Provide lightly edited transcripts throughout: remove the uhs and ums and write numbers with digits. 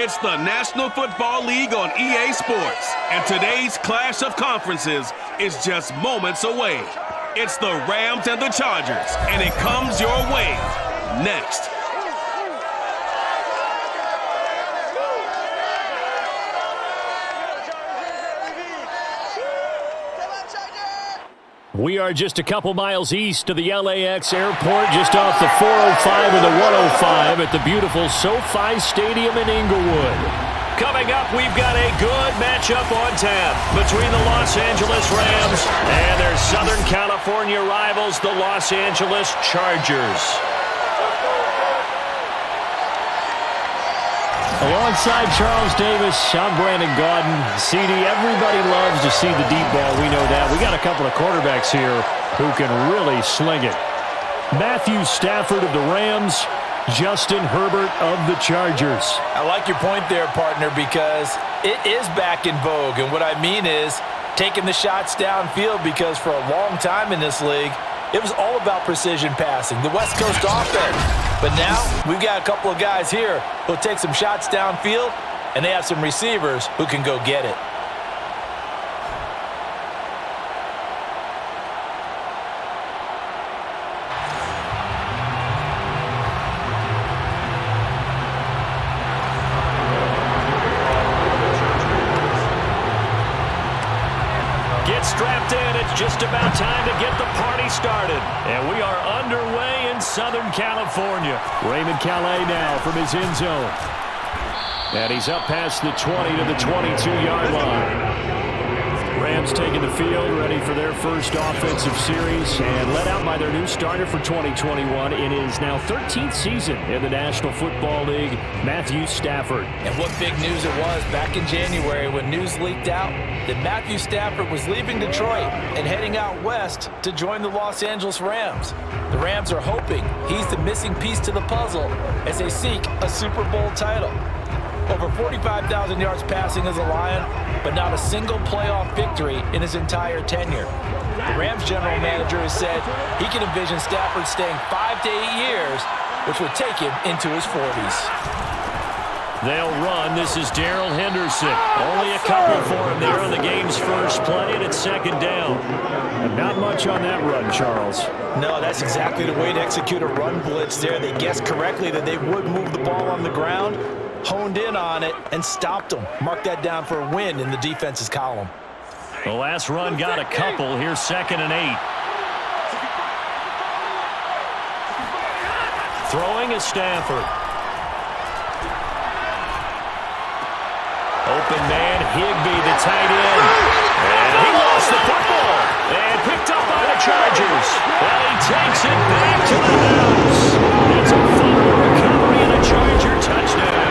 It's the National Football League on EA Sports, and today's clash of conferences is just moments away. It's the Rams and the Chargers, and it comes your way next. We are just a couple miles east of the LAX airport, just off the 405 and the 105 at the beautiful SoFi Stadium in Inglewood. Coming up, we've got a good matchup on tap between the Los Angeles Rams and their Southern California rivals, the Los Angeles Chargers. Alongside Charles Davis, I'm Brandon Gaudin. CD, everybody loves to see the deep ball. We know that. We got a couple of quarterbacks here who can really sling it. Matthew Stafford of the Rams, Justin Herbert of the Chargers. I like your point there, partner, because it is back in vogue. And what I mean is taking the shots downfield, because for a long time in this league, it was all about precision passing, the West Coast offense. But now we've got a couple of guys here who'll take some shots downfield, and they have some receivers who can go get it. Strapped in, it's just about time to get the party started. And we are underway in Southern California. Raymond Calais now from his end zone. And he's up past the 20 to the 22-yard line. Rams taking the field, ready for their first offensive series, and led out by their new starter for 2021 in his now 13th season in the National Football League, Matthew Stafford. And what big news it was back in January when news leaked out that Matthew Stafford was leaving Detroit and heading out west to join the Los Angeles Rams. The Rams are hoping he's the missing piece to the puzzle as they seek a Super Bowl title. Over 45,000 yards passing as a Lion, but not a single playoff victory in his entire tenure. The Rams general manager has said he can envision Stafford staying 5 to 8 years, which would take him into his 40s. They'll run. This is Darrell Henderson. Only a couple for him there on the game's first play, and it's second down. And not much on that run, Charles. No, that's exactly the way to execute a run blitz there. They guessed correctly that they would move the ball on the ground, honed in on it, and stopped them. Mark that down for a win in the defense's column. The last run got a couple. Here's 2nd and 8. Throwing is Stafford. Open man, Higbee, the tight end. And he lost the football. And picked up by the Chargers. Well, he takes it back to the house. It's a fumble recovery and a Charger touchdown.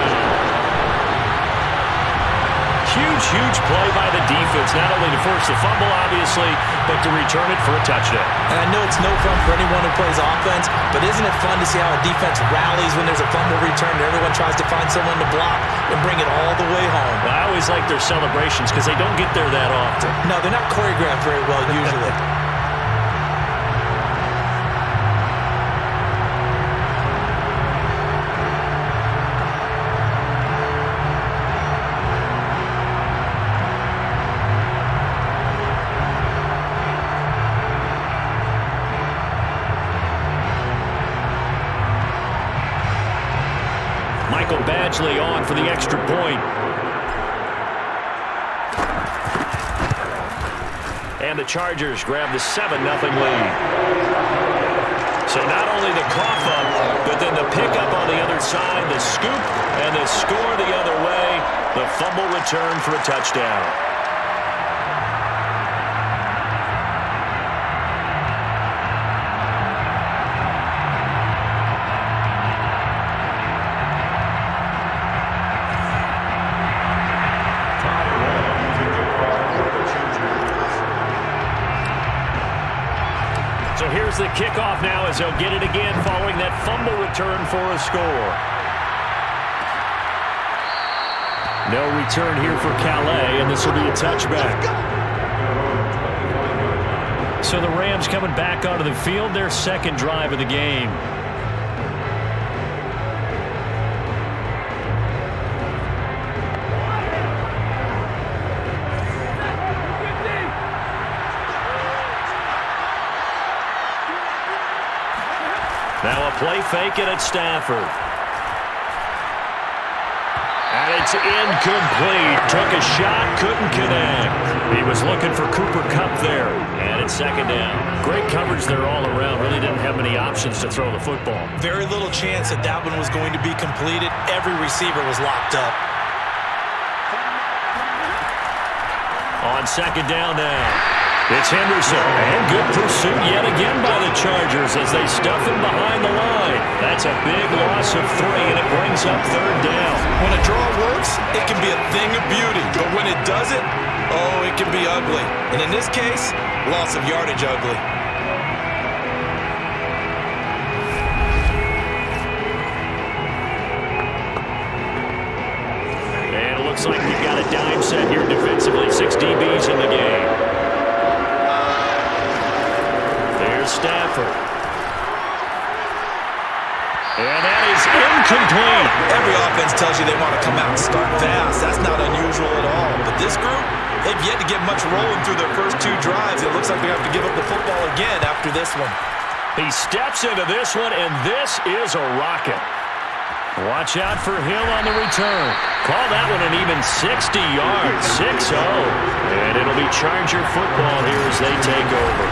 Huge play by the defense, not only to force the fumble, obviously, but to return it for a touchdown. And I know it's no fun for anyone who plays offense, but isn't it fun to see how a defense rallies when there's a fumble return and everyone tries to find someone to block and bring it all the way home? Well, I always like their celebrations because they don't get there that often. No, they're not choreographed very well usually. Badgley on for the extra point. And the Chargers grab the 7-0 lead. So not only the cough up, but then the pickup on the other side, the scoop, and the score the other way. The fumble return for a touchdown. Here's the kickoff now as they'll get it again following that fumble return for a score. No return here for Calais, and this will be a touchback. So the Rams coming back onto the field, their second drive of the game. Now a play fake it at Stafford. And it's incomplete. Took a shot, couldn't connect. He was looking for Cooper Kupp there. And it's second down. Great coverage there all around. Really didn't have many options to throw the football. Very little chance that that one was going to be completed. Every receiver was locked up. On second down now. It's Henderson, and good pursuit yet again by the Chargers as they stuff him behind the line. That's a big loss of 3, and it brings up third down. When a draw works, it can be a thing of beauty, but when it doesn't, oh, it can be ugly. And in this case, loss of yardage ugly. And it looks like we've got a dime set here defensively. 6 DBs in the game. Stafford. And that is incomplete. Every offense tells you they want to come out and start fast. That's not unusual at all. But this group, they've yet to get much rolling through their first 2 drives. It looks like they have to give up the football again after this one. He steps into this one, and this is a rocket. Watch out for Hill on the return. Call that one an even 60 yards, 6-0. And it'll be Charger football here as they take over.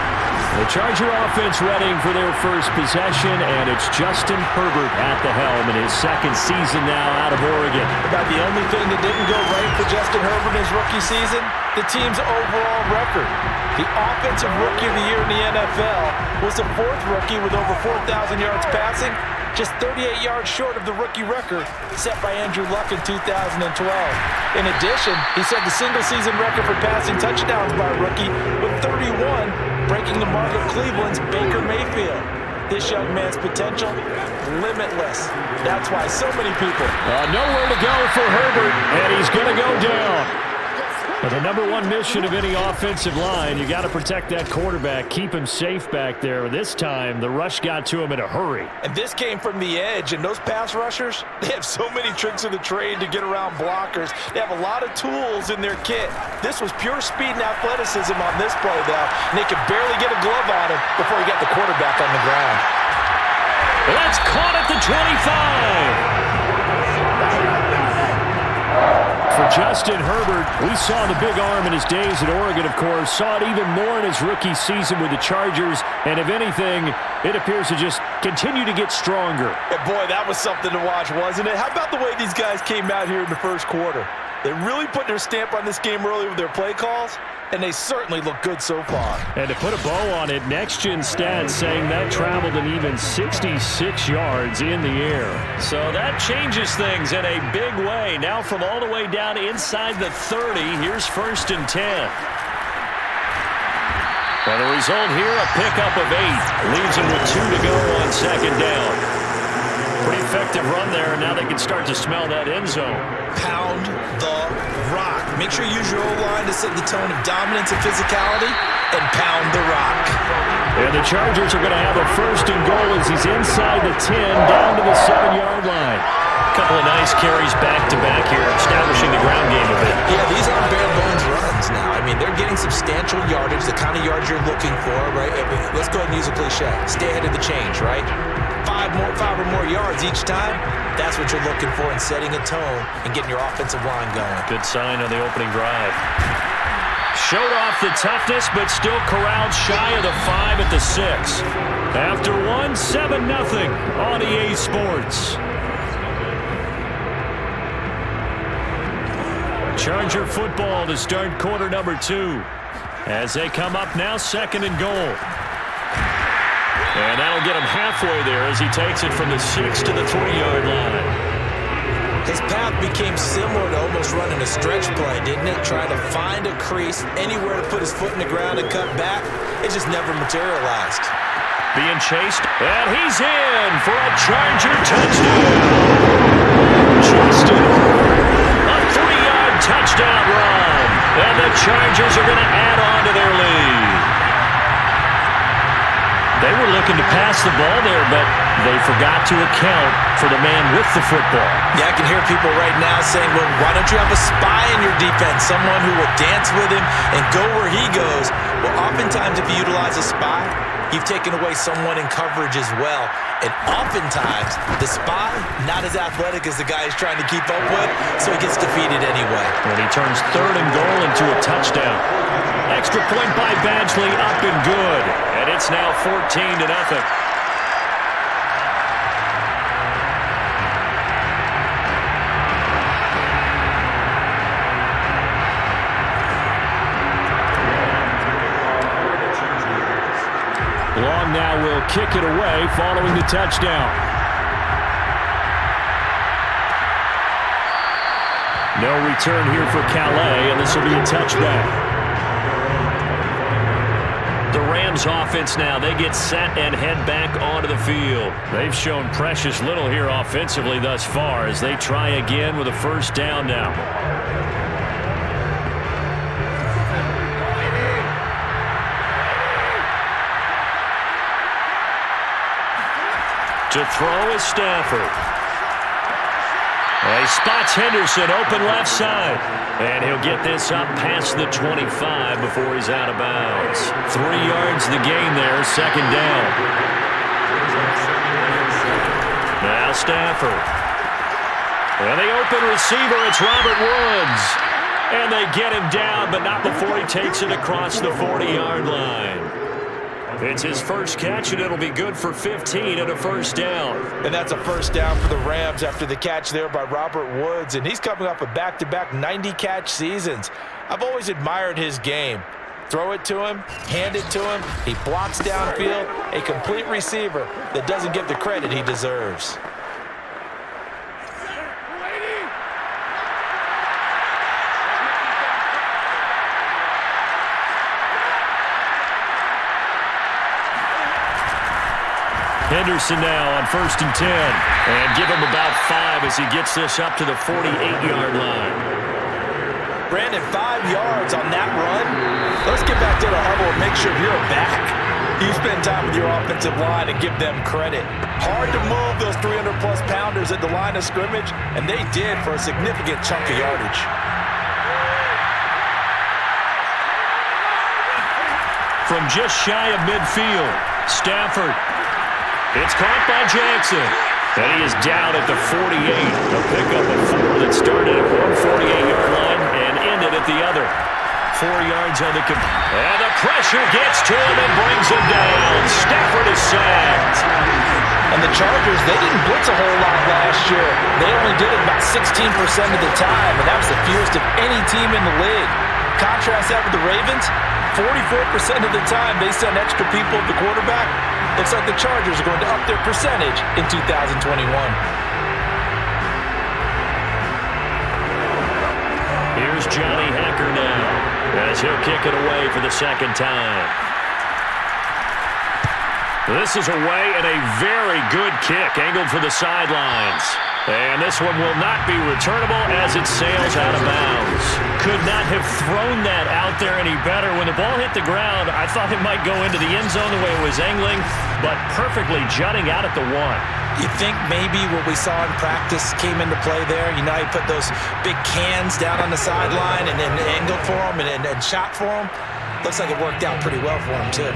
The Charger offense readying for their first possession, and it's Justin Herbert at the helm in his second season now out of Oregon. About the only thing that didn't go right for Justin Herbert in his rookie season, the team's overall record. The offensive rookie of the year in the NFL was the 4th rookie with over 4,000 yards passing, just 38 yards short of the rookie record set by Andrew Luck in 2012. In addition, he set the single-season record for passing touchdowns by a rookie with 31, breaking the mark of Cleveland's Baker Mayfield. This young man's potential, limitless. That's why so many people. Nowhere to go for Herbert, and he's going to go down. But the number 1 mission of any offensive line, you got to protect that quarterback, keep him safe back there. This time, the rush got to him in a hurry. And this came from the edge, and those pass rushers, they have so many tricks of the trade to get around blockers. They have a lot of tools in their kit. This was pure speed and athleticism on this play, though, and they could barely get a glove on him before he got the quarterback on the ground. That's caught at the 25. For Justin Herbert, we saw the big arm in his days at Oregon, of course. Saw it even more in his rookie season with the Chargers. And if anything, it appears to just continue to get stronger. And boy, that was something to watch, wasn't it? How about the way these guys came out here in the first quarter? They really put their stamp on this game early with their play calls, and they certainly look good so far. And to put a bow on it, Next Gen Stats saying that traveled an even 66 yards in the air. So that changes things in a big way. Now from all the way down inside the 30, here's 1st and 10. And the result here, a pickup of 8. Leaves him with 2 to go on second down. Pretty effective run there, and now they can start to smell that end zone. Pound the rock. Make sure you use your O-line to set the tone of dominance and physicality, and pound the rock. And the Chargers are going to have a 1st and goal as he's inside the 10, down to the 7-yard line. Couple of nice carries back-to-back here, establishing the ground game a bit. Yeah, these aren't bare-bones runs now. I mean, they're getting substantial yardage, the kind of yards you're looking for, right? Let's go ahead and use a cliche. Stay ahead of the change, right? 5 or more yards each time, that's what you're looking for in setting a tone and getting your offensive line going. Good sign on the opening drive. Showed off the toughness, but still corralled shy of the 5 at the 6. After 1, 7-0 on EA Sports. Charger football to start quarter number 2. As they come up now, 2nd and goal. And that'll get him halfway there as he takes it from the 6 to the 3-yard line. His path became similar to almost running a stretch play, didn't it? Trying to find a crease, anywhere to put his foot in the ground and cut back. It just never materialized. Being chased, and he's in for a Charger touchdown. Justin, a 3-yard touchdown run. And the Chargers are going to add on to their lead. They were looking to pass the ball there, but they forgot to account for the man with the football. Yeah, I can hear people right now saying, well, why don't you have a spy in your defense, someone who will dance with him and go where he goes? Well, oftentimes if you utilize a spy, you've taken away someone in coverage as well. And oftentimes, the spy, not as athletic as the guy he's trying to keep up with, so he gets defeated anyway. And he turns 3rd and goal into a touchdown. Extra point by Badgley, up and good. And it's now 14-0. Long now will kick it away following the touchdown. No return here for Calais, and this will be a touchback. The Rams offense now, they get set and head back onto the field. They've shown precious little here offensively thus far as they try again with a first down now. To throw is Stafford. He spots Henderson open left side. And he'll get this up past the 25 before he's out of bounds. 3 yards the gain there, 2nd down. Now Stafford. And the open receiver, it's Robert Woods. And they get him down, but not before he takes it across the 40-yard line. It's his first catch, and it'll be good for 15 and a first down. And that's a first down for the Rams after the catch there by Robert Woods. And he's coming off a back-to-back 90-catch seasons. I've always admired his game. Throw it to him, hand it to him. He blocks downfield, a complete receiver that doesn't get the credit he deserves. Henderson now on 1st and 10. And give him about 5 as he gets this up to the 48-yard line. Brandon, 5 yards on that run. Let's get back to the huddle and make sure you're back. You spend time with your offensive line and give them credit. Hard to move those 300-plus pounders at the line of scrimmage, and they did for a significant chunk of yardage. From just shy of midfield, Stafford. It's caught by Jackson. And he is down at the 48. A pickup of 4 that started at one 48-yard line and ended at the other. 4 yards on the and the pressure gets to him and brings him down. Stafford is sacked. And the Chargers, they didn't blitz a whole lot last year. They only did it about 16% of the time, and that was the fewest of any team in the league. Contrast that with the Ravens, 44% of the time they send extra people at the quarterback. Looks like the Chargers are going to up their percentage in 2021. Here's Johnny Hacker now as he'll kick it away for the 2nd time. This is away and a very good kick angled for the sidelines. And this one will not be returnable as it sails out of bounds. Could not have thrown that out there any better. When the ball hit the ground, I thought it might go into the end zone the way it was angling, but perfectly jutting out at the 1. You think maybe what we saw in practice came into play there? You know, he put those big cans down on the sideline and then angled for him and shot for him. Looks like it worked out pretty well for him, too.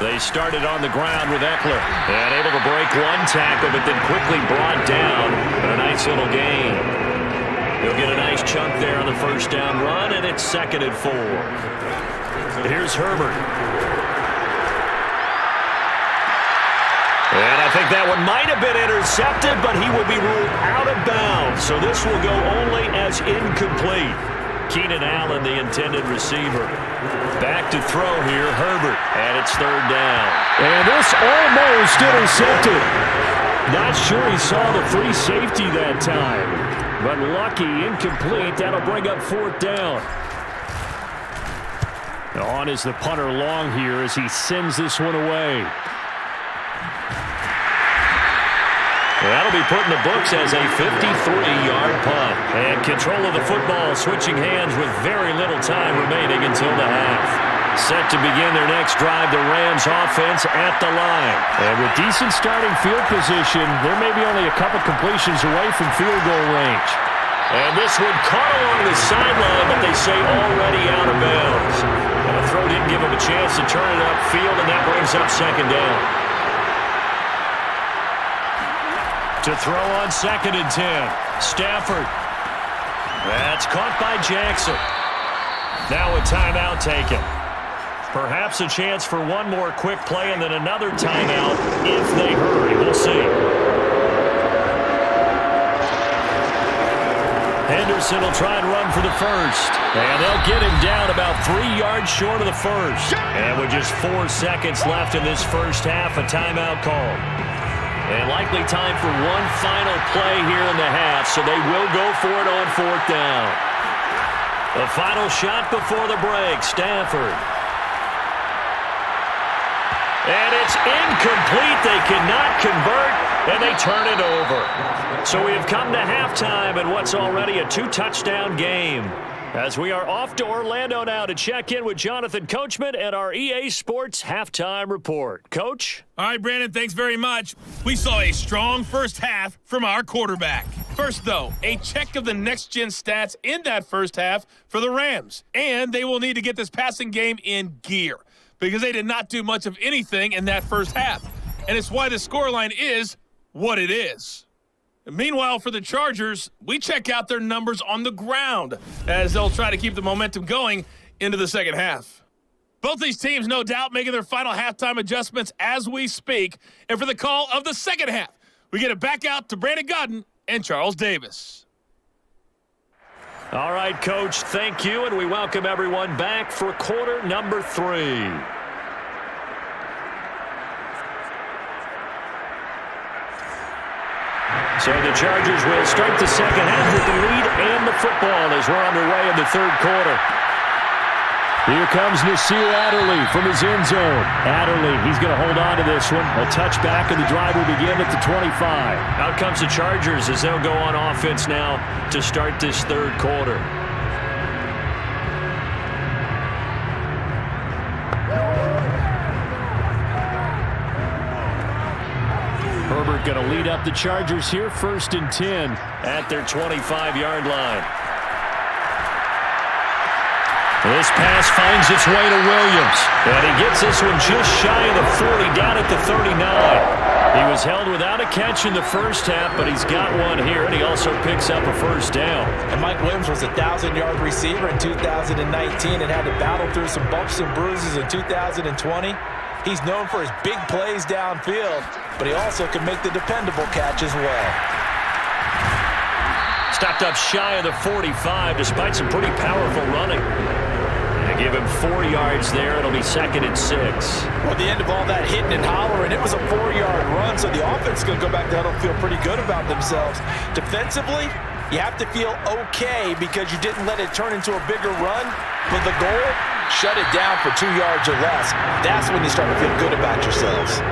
They started on the ground with Eckler. And able to break one tackle, but then quickly brought down. A nice little gain. He'll get a nice chunk there on the first down run, and it's 2nd and 4. Here's Herbert. And I think that one might have been intercepted, but he will be ruled out of bounds. So this will go only as incomplete. Keenan Allen, the intended receiver. Back to throw here, Herbert, and it's 3rd down. And this almost intercepted. Not sure he saw the free safety that time. But lucky, incomplete. That'll bring up 4th down. On is the punter Long here as he sends this one away. That'll be put in the books as a 53-yard punt. And control of the football switching hands with very little time remaining until the half. Set to begin their next drive, the Rams offense at the line. And with decent starting field position, there may be only a couple completions away from field goal range. And this one caught along the sideline, but they say already out of bounds. And the throw didn't give him a chance to turn it upfield, and that brings up second down. To throw on 2nd and 10. Stafford. That's caught by Jackson. Now a timeout taken. Perhaps a chance for one more quick play and then another timeout if they hurry. We'll see. Henderson will try and run for the first. And they'll get him down about 3 yards short of the first. And with just 4 seconds left in this first half, a timeout call. And likely time for one final play here in the half, so they will go for it on 4th down. The final shot before the break, Stafford. And it's incomplete. They cannot convert, and they turn it over. So we have come to halftime in what's already a 2-touchdown game. As we are off to Orlando now to check in with Jonathan Coachman and our EA Sports Halftime Report. Coach? All right, Brandon, thanks very much. We saw a strong first half from our quarterback. First, though, a check of the next-gen stats in that first half for the Rams. And they will need to get this passing game in gear because they did not do much of anything in that first half. And it's why the scoreline is what it is. Meanwhile, for the Chargers, we check out their numbers on the ground as they'll try to keep the momentum going into the second half. Both these teams, no doubt, making their final halftime adjustments as we speak. And for the call of the second half, we get it back out to Brandon Godden and Charles Davis. All right, Coach, thank you, and we welcome everyone back for quarter number 3. So the Chargers will start the second half with the lead and the football as we're underway in the third quarter. Here comes Nasir Adderley from his end zone. Adderley, he's going to hold on to this one. A touchback, and the drive will begin at the 25. Out comes the Chargers as they'll go on offense now to start this third quarter. Herbert going to lead up the Chargers here, 1st and 10 at their 25-yard line. This pass finds its way to Williams, and he gets this one just shy of the 40, down at the 39. He was held without a catch in the first half, but he's got one here, and he also picks up a first down. And Mike Williams was a 1,000-yard receiver in 2019 and had to battle through some bumps and bruises in 2020. He's known for his big plays downfield, but he also can make the dependable catch as well. Stopped up shy of the 45 despite some pretty powerful running. They give him 4 yards there. It'll be 2nd and 6. Well, at the end of all that hitting and hollering, it was a 4-yard run, so the offense is going to go back there and feel pretty good about themselves. Defensively, you have to feel okay because you didn't let it turn into a bigger run, but the goal, shut it down for 2 yards or less. That's when you start to feel good about yourselves.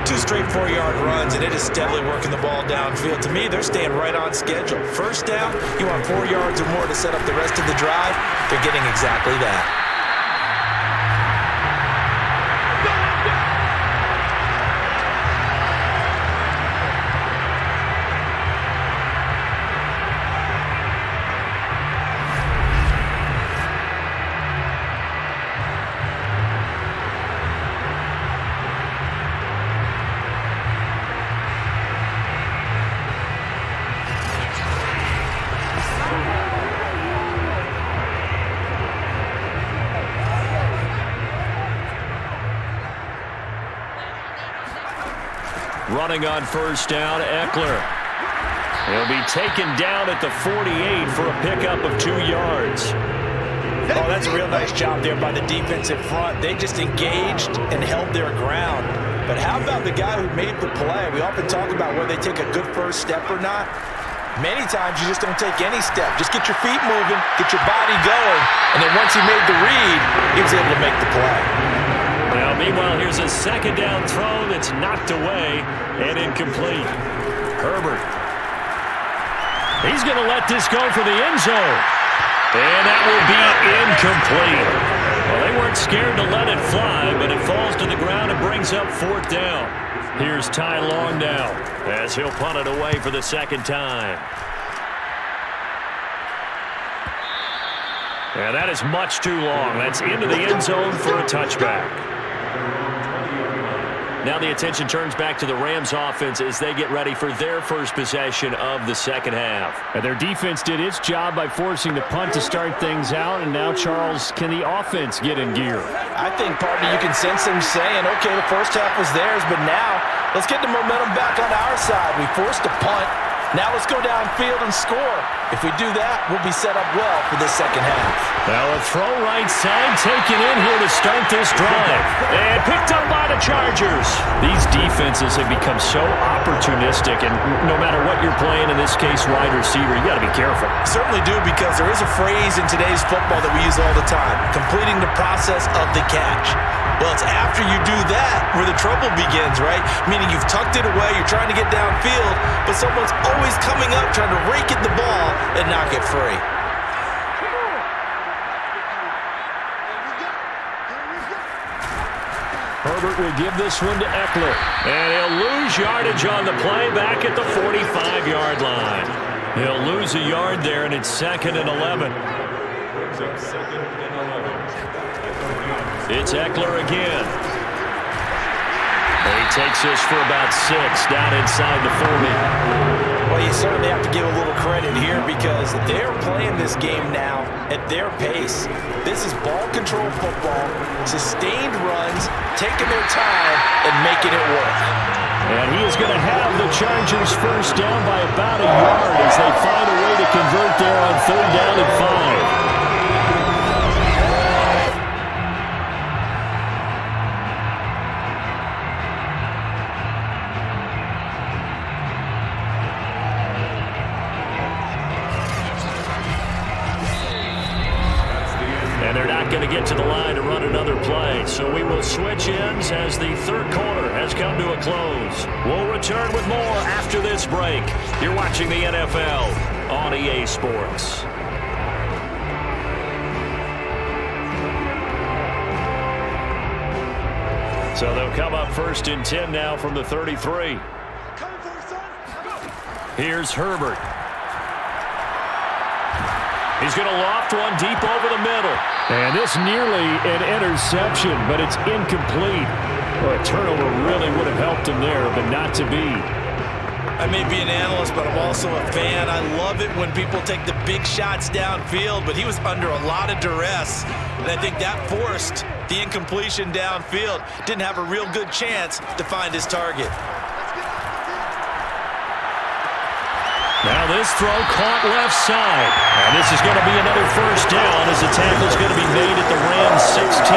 2 straight 4-yard runs, and it is steadily working the ball downfield. To me, they're staying right on schedule. First down, you want 4 yards or more to set up the rest of the drive. They're getting exactly that. Running on first down, Eckler. He'll be taken down at the 48 for a pickup of 2 yards. Oh, that's a real nice job there by the defensive front. They just engaged and held their ground. But how about the guy who made the play? We often talk about whether they take a good first step or not. Many times you just don't take any step. Just get your feet moving, get your body going, and then once he made the read, he was able to make the play. Now, meanwhile, here's a second down throw that's knocked away and incomplete. Herbert. He's going to let this go for the end zone. And that will be incomplete. Well, they weren't scared to let it fly, but it falls to the ground and brings up 4th down. Here's Ty Long now as he'll punt it away for the second time. And that is much too long. That's into the end zone for a touchback. Now the attention turns back to the Rams offense as they get ready for their first possession of the second half. And their defense did its job by forcing the punt to start things out. And now, Charles, can the offense get in gear? I think, partner, you can sense them saying, okay, the first half was theirs, but now let's get the momentum back on our side. We forced a punt. Now let's go downfield and score. If we do that, we'll be set up well for this second half. Now a throw right side taken in here to start this drive. And picked up by the Chargers. These defenses have become so opportunistic, and no matter what you're playing, in this case wide receiver, you got to be careful. Certainly do, because there is a phrase in today's football that we use all the time, completing the process of the catch. Well, it's after you do that where the trouble begins, right? Meaning you've tucked it away, you're trying to get downfield, but someone's always coming up trying to rake at the ball and knock it free. Herbert will give this one to Eckler. And he'll lose yardage on the play back at the 45-yard line. He'll lose a yard there, and it's 2nd and 11. It's Eckler again. And he takes this for about 6 down inside the 40. Well, you certainly have to give a little credit here because they're playing this game now at their pace. This is ball control football, sustained runs, taking their time and making it work. And he is going to have the Chargers first down by about a yard as they find a way to convert there on 3rd down and 5. And they're not going to get to the line to run another play. So we will switch ends as the third quarter has come to a close. We'll return with more after this break. You're watching the NFL on EA Sports. So they'll come up 1st and 10 now from the 33. Here's Herbert. He's going to loft one deep over the middle. And this nearly an interception, but it's incomplete. Well, a turnover really would have helped him there, but not to be. I may be an analyst, but I'm also a fan. I love it when people take the big shots downfield, but he was under a lot of duress, and I think that forced the incompletion downfield. Didn't have a real good chance to find his target. Now this throw caught left side. And this is going to be another first down as the tackle is going to be made at the Rams 16.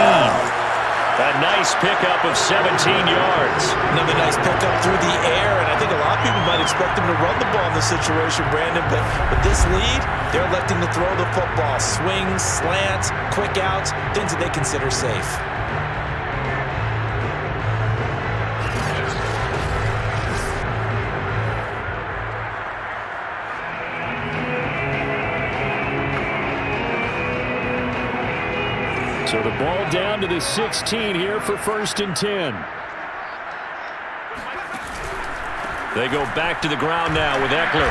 A nice pickup of 17 yards. Another nice pickup through the air, and I think a lot of people might expect them to run the ball in this situation, Brandon, but with this lead, they're electing to throw the football. Swings, slants, quick outs, things that they consider safe. So the ball down to the 16 here for 1st and 10. They go back to the ground now with Eckler.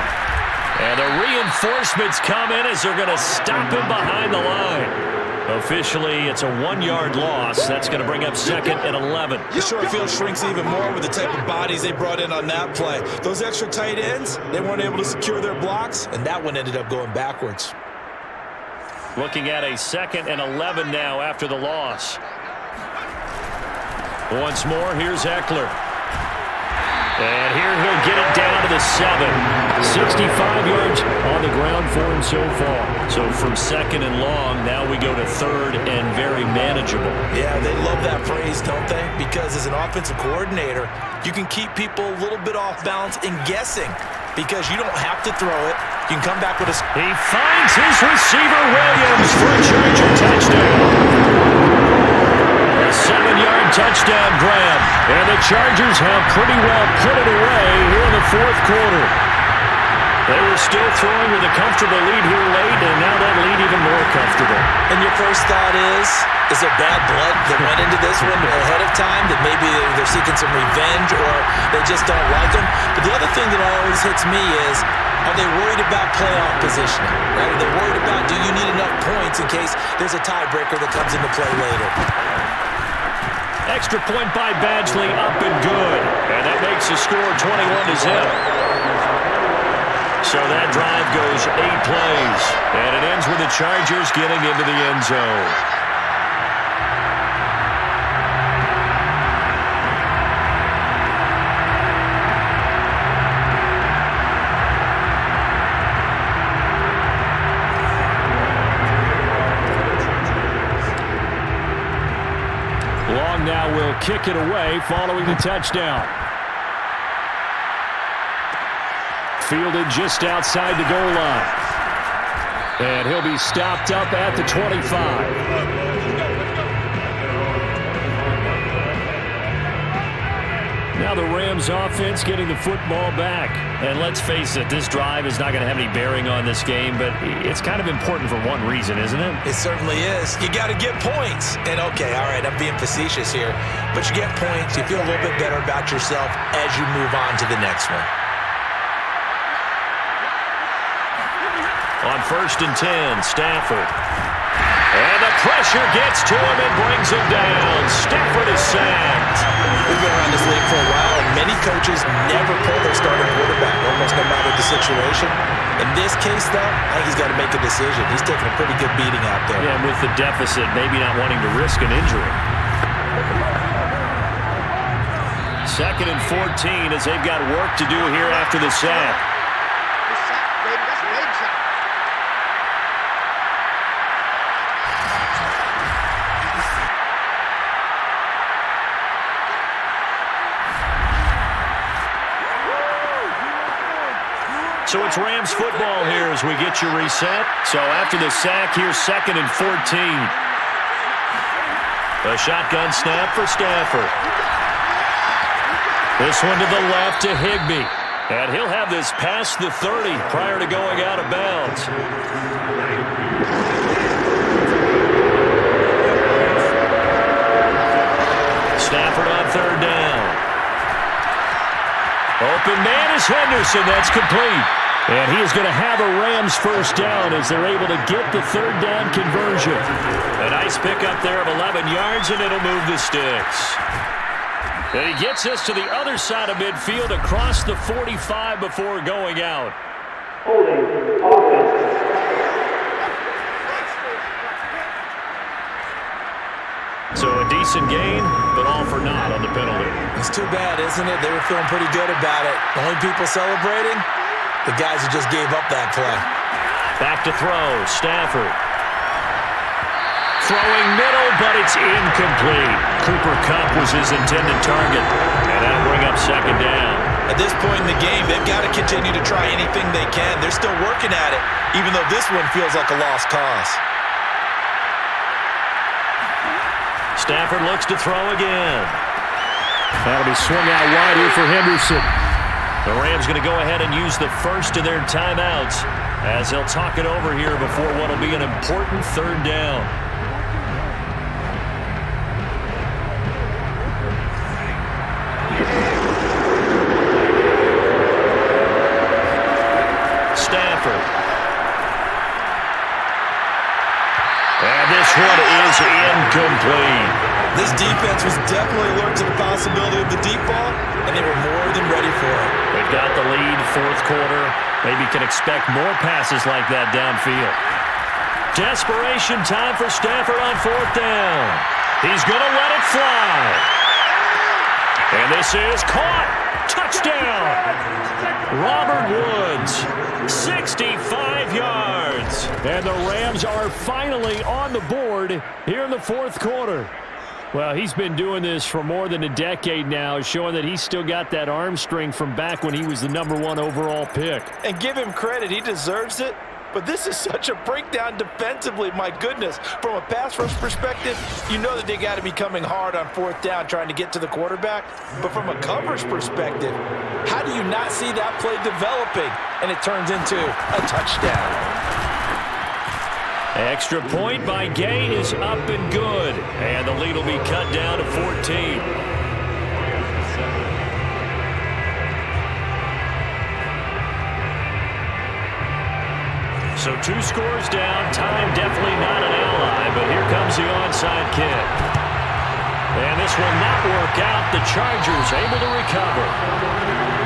And the reinforcements come in as they're going to stop him behind the line. Officially, it's a 1-yard loss. That's going to bring up 2nd and 11. The short field shrinks even more with the type of bodies they brought in on that play. Those extra tight ends, they weren't able to secure their blocks, and that one ended up going backwards. Looking at a 2nd and 11 now after the loss. Once more, here's Eckler. And here he'll get it down to the 7. 65 yards on the ground for him so far. So from 2nd and long, now we go to 3rd and very manageable. Yeah, they love that phrase, don't they? Because as an offensive coordinator, you can keep people a little bit off balance and guessing because you don't have to throw it. You can come back with a... He finds his receiver, Williams, for a Charger touchdown. A 7-yard touchdown grab. And the Chargers have pretty well put it away here in the 4th quarter. They were still throwing with a comfortable lead here late, and now that lead even more comfortable. And your first thought is there bad blood that went into this one ahead of time, that maybe they're seeking some revenge or they just don't like them? But the other thing that always hits me is, are they worried about playoff positioning? Right? Are they worried about, do you need enough points points in case there's a tiebreaker that comes into play later. Extra point by Badgley, up and good. And that makes the score 21-0. So that drive goes 8 plays. And it ends with the Chargers getting into the end zone. Long now will kick it away following the touchdown. Fielded just outside the goal line. And he'll be stopped up at the 25. Now the Rams offense getting the football back. And let's face it, this drive is not going to have any bearing on this game, but it's kind of important for one reason, isn't it? It certainly is. You got to get points. And okay, all right, I'm being facetious here, but you get points, you feel a little bit better about yourself as you move on to the next one. On 1st and 10, Stafford. And the pressure gets to him and brings him down. Stafford is sacked. We've been around this league for a while, and many coaches never pull their starting quarterback, almost no matter the situation. In this case, though, I think he's got to make a decision. He's taking a pretty good beating out there. Yeah, and with the deficit, maybe not wanting to risk an injury. 2nd and 14 as they've got work to do here after the sack. So it's Rams football here as we get you reset. So after the sack, here's 2nd and 14. A shotgun snap for Stafford. This one to the left to Higbee. And he'll have this past the 30 prior to going out of bounds. Stafford on 3rd down. Open man is Henderson. That's complete. And he is going to have a Rams first down as they're able to get the 3rd down conversion. A nice pickup there of 11 yards, and it'll move the sticks. And he gets us to the other side of midfield across the 45 before going out. So a decent gain, but all for naught on the penalty. It's too bad, isn't it? They were feeling pretty good about it. The only people celebrating, the guys who just gave up that play. Back to throw, Stafford. Throwing middle, but it's incomplete. Cooper Kupp was his intended target, and that'll bring up 2nd down. At this point in the game, they've got to continue to try anything they can. They're still working at it, even though this one feels like a lost cause. Stafford looks to throw again. That'll be swung out wide here for Henderson. The Rams going to go ahead and use the first of their timeouts as they'll talk it over here before what will be an important 3rd down. Stafford. And this one is incomplete. This defense was definitely alert to the possibility of the deep ball, and they were more than ready for it. They've got the lead, 4th quarter. Maybe can expect more passes like that downfield. Desperation time for Stafford on 4th down. He's going to let it fly. And this is caught. Touchdown. Robert Woods, 65 yards. And the Rams are finally on the board here in the 4th quarter. Well, he's been doing this for more than a decade now, showing that he's still got that arm strength from back when he was the #1 overall pick. And give him credit, he deserves it. But this is such a breakdown defensively, my goodness. From a pass rush perspective, you know that they got to be coming hard on 4th down trying to get to the quarterback. But from a coverage perspective, how do you not see that play developing and it turns into a touchdown? Extra point by Gay is up and good. And the lead will be cut down to 14. So 2 scores down. Time definitely not onside kick. And this will not work out. The Chargers able to recover.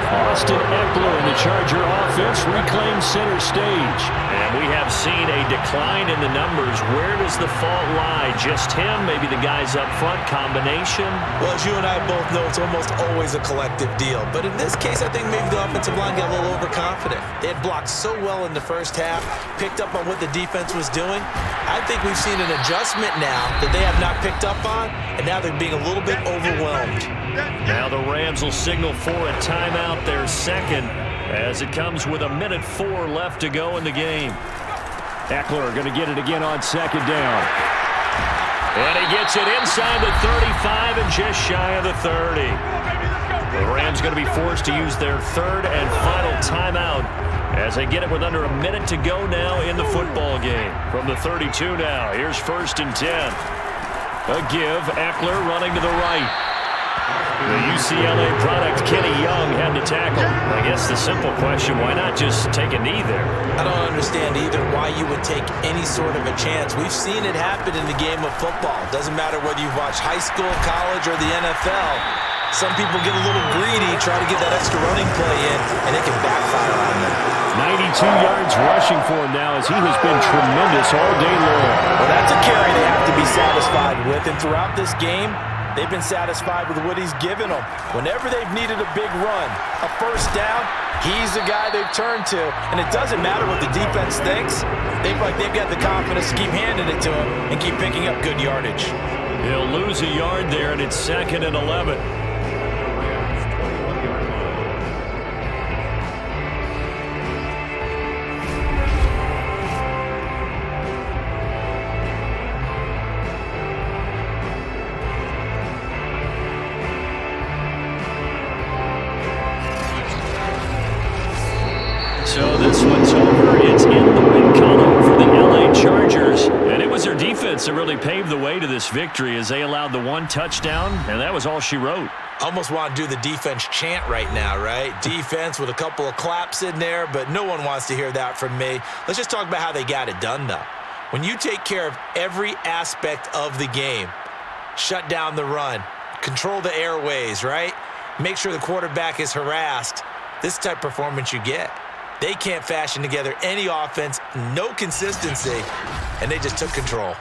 Austin Eckler and the Charger offense reclaim center stage. And we have seen a decline in the numbers. Where does the fault lie? Just him? Maybe the guys up front? Combination? Well, as you and I both know, it's almost always a collective deal. But in this case, I think maybe the offensive line got a little overconfident. They had blocked so well in the first half, picked up on what the defense was doing. I think we've seen an adjustment now that they have not picked up on, and now they're being a little bit overwhelmed. Now the Rams will signal for a timeout, their second, as it comes with 1:04 left to go in the game. Eckler going to get it again on second down. And he gets it inside the 35 and just shy of the 30. The Rams going to be forced to use their third and final timeout as they get it with under a minute to go now in the football game. From the 32 now, here's 1st and 10. A give, Eckler running to the right. The UCLA product, Kenny Young, had to tackle. I guess the simple question, why not just take a knee there? I don't understand either why you would take any sort of a chance. We've seen it happen in the game of football. Doesn't matter whether you watch high school, college, or the NFL. Some people get a little greedy, try to get that extra running play in, and it can backfire on them. 92 yards rushing for him now as he has been tremendous all day long. Well, that's a carry they have to be satisfied with, and throughout this game, they've been satisfied with what he's given them. Whenever they've needed a big run, a first down, he's the guy they've turned to. And it doesn't matter what the defense thinks. They've got the confidence to keep handing it to him and keep picking up good yardage. He'll lose a yard there, and it's 2nd and 11. So this one's over. It's in the win column for the LA Chargers. And it was their defense that really paved the way to this victory as they allowed the one touchdown, and that was all she wrote. Almost want to do the defense chant right now, right? Defense with a couple of claps in there, but no one wants to hear that from me. Let's just talk about how they got it done, though. When you take care of every aspect of the game, shut down the run, control the airways, right? Make sure the quarterback is harassed. This type of performance you get. They can't fashion together any offense, no consistency, and they just took control.